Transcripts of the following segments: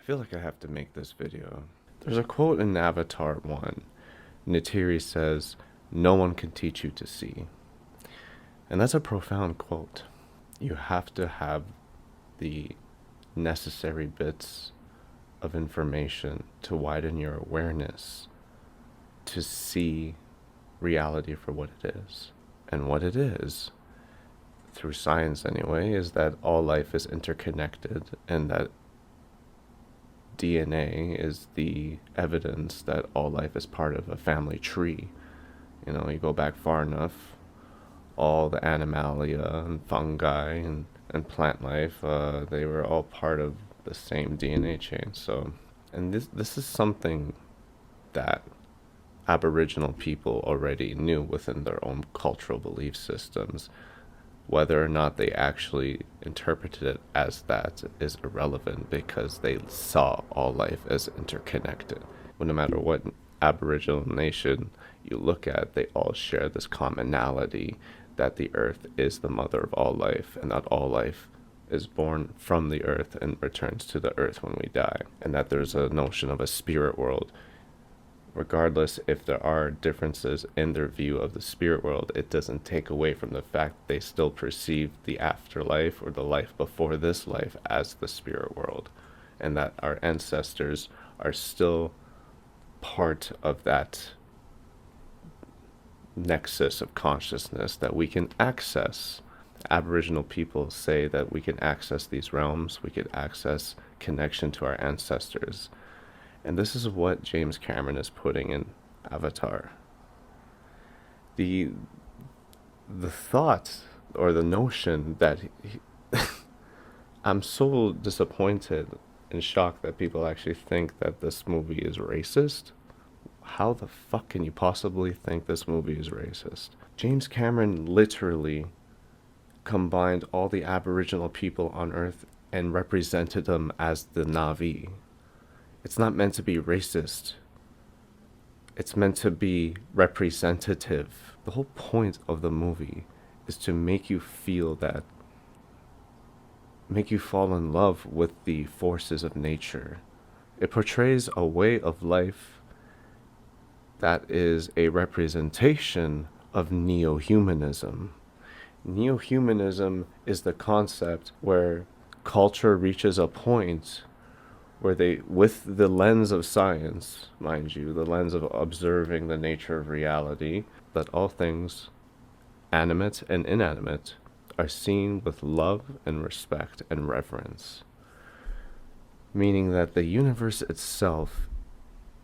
I feel like I have to make this video. There's a quote in Avatar 1. Neytiri says, "No one can teach you to see." And that's a profound quote. You have to have the necessary bits of information to widen your awareness to see reality for what it is. And what it is, through science anyway, is that all life is interconnected and that DNA is the evidence that all life is part of a family tree. You know, you go back far enough, all the animalia and fungi and plant life, they were all part of the same DNA chain. So, and this is something that Aboriginal people already knew within their own cultural belief systems. Whether or not they actually interpreted it as that is irrelevant because they saw all life as interconnected. Well, no matter what Aboriginal nation you look at, they all share this commonality that the earth is the mother of all life and that all life is born from the earth and returns to the earth when we die. And that there's a notion of a spirit world. Regardless if there are differences in their view of the spirit world, it doesn't take away from the fact they still perceive the afterlife or the life before this life as the spirit world, and that our ancestors are still part of that nexus of consciousness that we can access. Aboriginal people say that we can access these realms, we can access connection to our ancestors. And this is what James Cameron is putting in Avatar. The thought or the notion that I'm so disappointed and shocked that people actually think that this movie is racist. How the fuck can you possibly think this movie is racist? James Cameron literally combined all the Aboriginal people on Earth and represented them as the Na'vi. It's not meant to be racist. It's meant to be representative. The whole point of the movie is to make you feel that, make you fall in love with the forces of nature. It portrays a way of life that is a representation of neo-humanism. Neo-humanism is the concept where culture reaches a point where they, with the lens of science, mind you, the lens of observing the nature of reality, that all things, animate and inanimate, are seen with love and respect and reverence. Meaning that the universe itself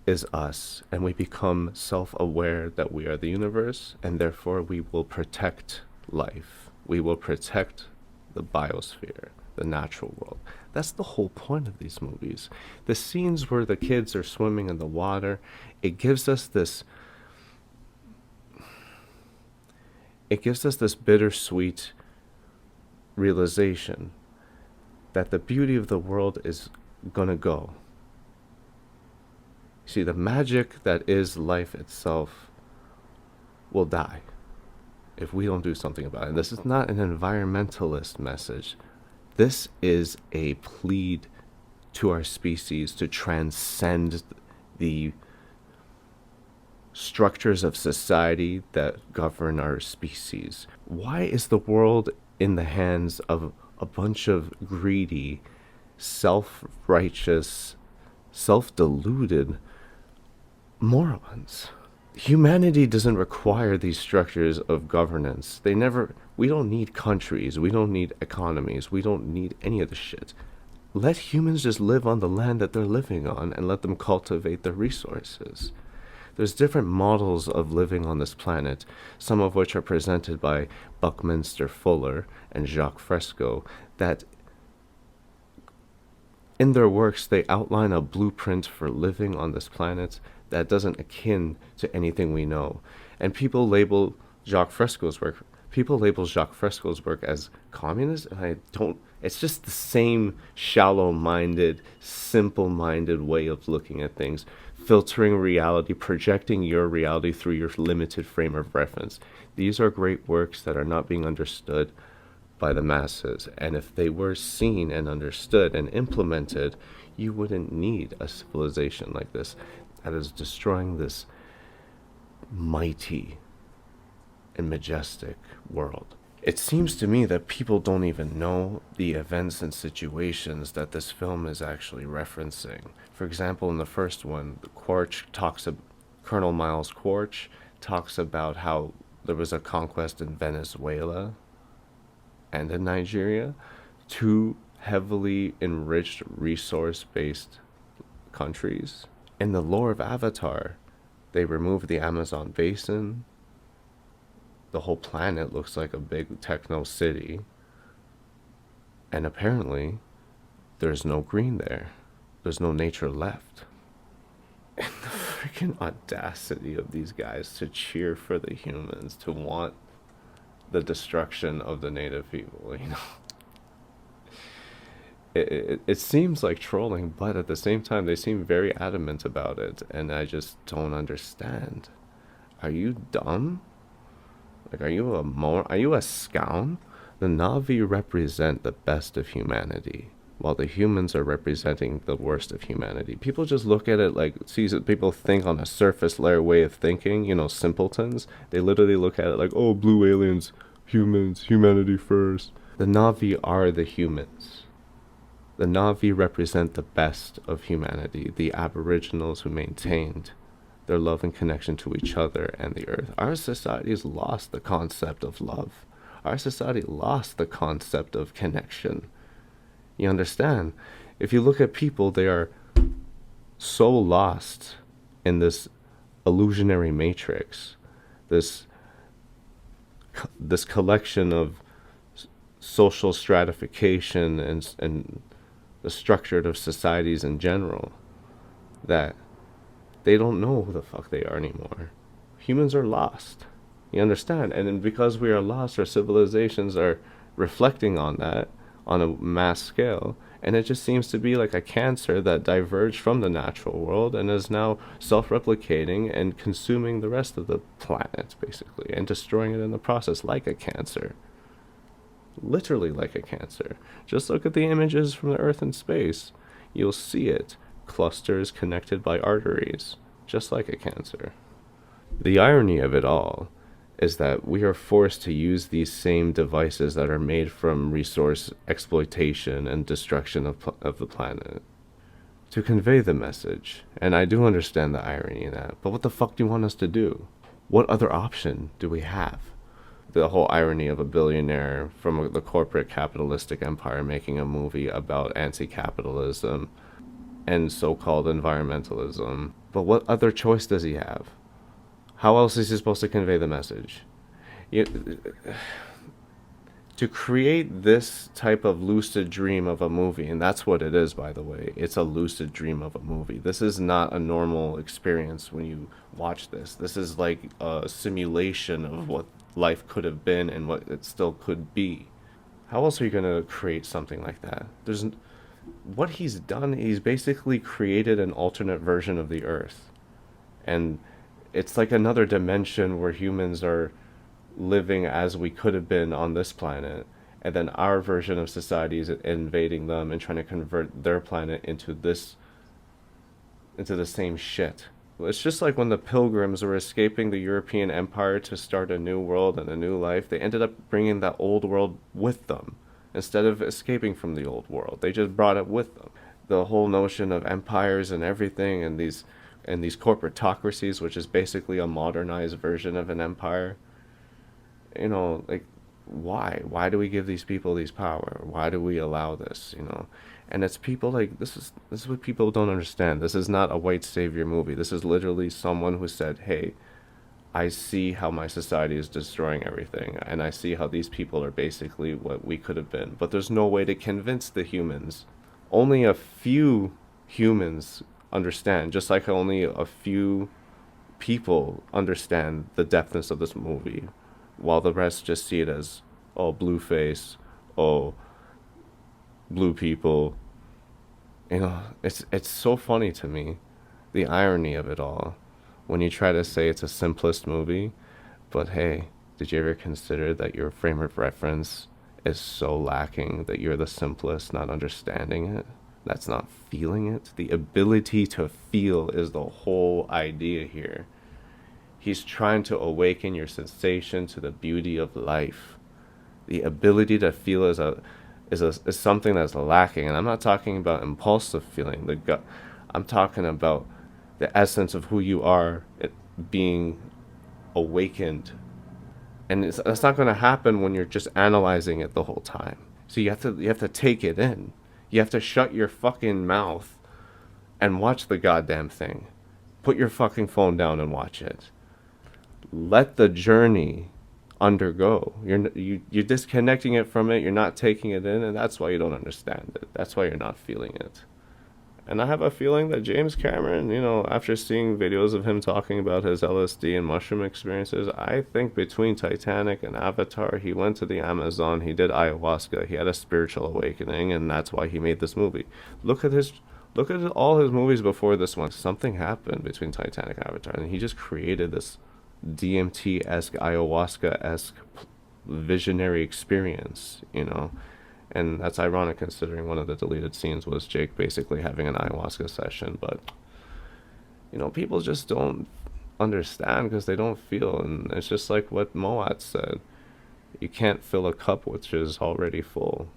is us, and we become self-aware that we are the universe, and therefore we will protect life. We will protect the biosphere, the natural world. That's the whole point of these movies. The scenes where the kids are swimming in the water, it gives us this bittersweet realization that the beauty of the world is gonna go. See, the magic that is life itself will die if we don't do something about it. And this is not an environmentalist message. This is a plea to our species to transcend the structures of society that govern our species. Why is the world in the hands of a bunch of greedy, self-righteous, self-deluded morons? Humanity doesn't require these structures of governance. We don't need countries, we don't need economies, we don't need any of the shit. Let humans just live on the land that they're living on and let them cultivate their resources. There's different models of living on this planet, some of which are presented by Buckminster Fuller and Jacques Fresco, that in their works they outline a blueprint for living on this planet that doesn't akin to anything we know. And people label Jacques Fresco's work as communist, and it's just the same shallow-minded, simple-minded way of looking at things, filtering reality, projecting your reality through your limited frame of reference. These are great works that are not being understood by the masses, and if they were seen and understood and implemented, You wouldn't need a civilization like this that is destroying this mighty and majestic world. It seems to me that people don't even know the events and situations that this film is actually referencing. For example, in the first one, Colonel Miles Quarch talks about how there was a conquest in Venezuela and in Nigeria, two heavily enriched resource-based countries. In the lore of Avatar, they removed the Amazon basin. The whole planet looks like a big techno city. And apparently, there's no green there. There's no nature left. And the freaking audacity of these guys to cheer for the humans, to want the destruction of the native people, you know? It seems like trolling, but at the same time, they seem very adamant about it, and I just don't understand. Are you dumb? Like, are you a scoun? The Na'vi represent the best of humanity, while the humans are representing the worst of humanity. People just look at it like, people think on a surface layer way of thinking, you know, simpletons. They literally look at it like, oh, blue aliens, humans, humanity first. The Na'vi are the humans. The Na'vi represent the best of humanity, the aboriginals who maintained their love and connection to each other and the earth. Our society has lost the concept of love. Our society lost the concept of connection. You understand? If you look at people, they are so lost in this illusionary matrix, this collection of social stratification and the structure of societies in general, that they don't know who the fuck they are anymore. Humans are lost. You understand? And then because we are lost, our civilizations are reflecting on that on a mass scale. And it just seems to be like a cancer that diverged from the natural world and is now self-replicating and consuming the rest of the planet, basically, and destroying it in the process like a cancer. Literally like a cancer. Just look at the images from the Earth and space. You'll see it. Clusters connected by arteries, just like a cancer. The irony of it all is that we are forced to use these same devices that are made from resource exploitation and destruction of the planet to convey the message. And I do understand the irony in that, but what the fuck do you want us to do? What other option do we have? The whole irony of a billionaire from the corporate capitalistic empire making a movie about anti-capitalism and so-called environmentalism. But what other choice does he have? How else is he supposed to convey the message? To create this type of lucid dream of a movie, and that's what it is, by the way. It's a lucid dream of a movie. This is not a normal experience when you watch this. This is like a simulation of what life could have been and what it still could be. How else are you going to create something like that? What he's done, he's basically created an alternate version of the Earth. And it's like another dimension where humans are living as we could have been on this planet, and then our version of society is invading them and trying to convert their planet into the same shit. It's just like when the Pilgrims were escaping the European Empire to start a new world and a new life, they ended up bringing that old world with them. Instead of escaping from the old world, they just brought it with them. The whole notion of empires and everything, and these corporatocracies, which is basically a modernized version of an empire. You know, like, why? Why do we give these people these power? Why do we allow this? You know, and it's people like this is what people don't understand. This is not a white savior movie. This is literally someone who said, "Hey, I see how my society is destroying everything, and I see how these people are basically what we could have been. But there's no way to convince the humans. Only a few humans understand, just like only a few people understand the depthness of this movie, while the rest just see it as, oh, blue face, oh, blue people. You know, it's so funny to me, the irony of it all, when you try to say it's a simplest movie, but hey, did you ever consider that your frame of reference is so lacking that you're the simplest not understanding it? That's not feeling it. The ability to feel is the whole idea here. He's trying to awaken your sensation to the beauty of life. The ability to feel is something that's lacking, and I'm not talking about impulsive feeling. The gut. I'm talking about the essence of who you are, it being awakened, and that's not going to happen when you're just analyzing it the whole time. So you have to take it in. You have to shut your fucking mouth and watch the goddamn thing. Put your fucking phone down and watch it. Let the journey undergo. You're disconnecting it from it. You're not taking it in, and that's why you don't understand it. That's why you're not feeling it. And I have a feeling that James Cameron, after seeing videos of him talking about his LSD and mushroom experiences, I think between Titanic and Avatar, he went to the Amazon, he did ayahuasca, he had a spiritual awakening, and that's why he made this movie. Look at all his movies before this one. Something happened between Titanic and Avatar, and he just created this DMT-esque, ayahuasca-esque visionary experience. And that's ironic considering one of the deleted scenes was Jake basically having an ayahuasca session. But, people just don't understand because they don't feel. And it's just like what Moat said. You can't fill a cup which is already full.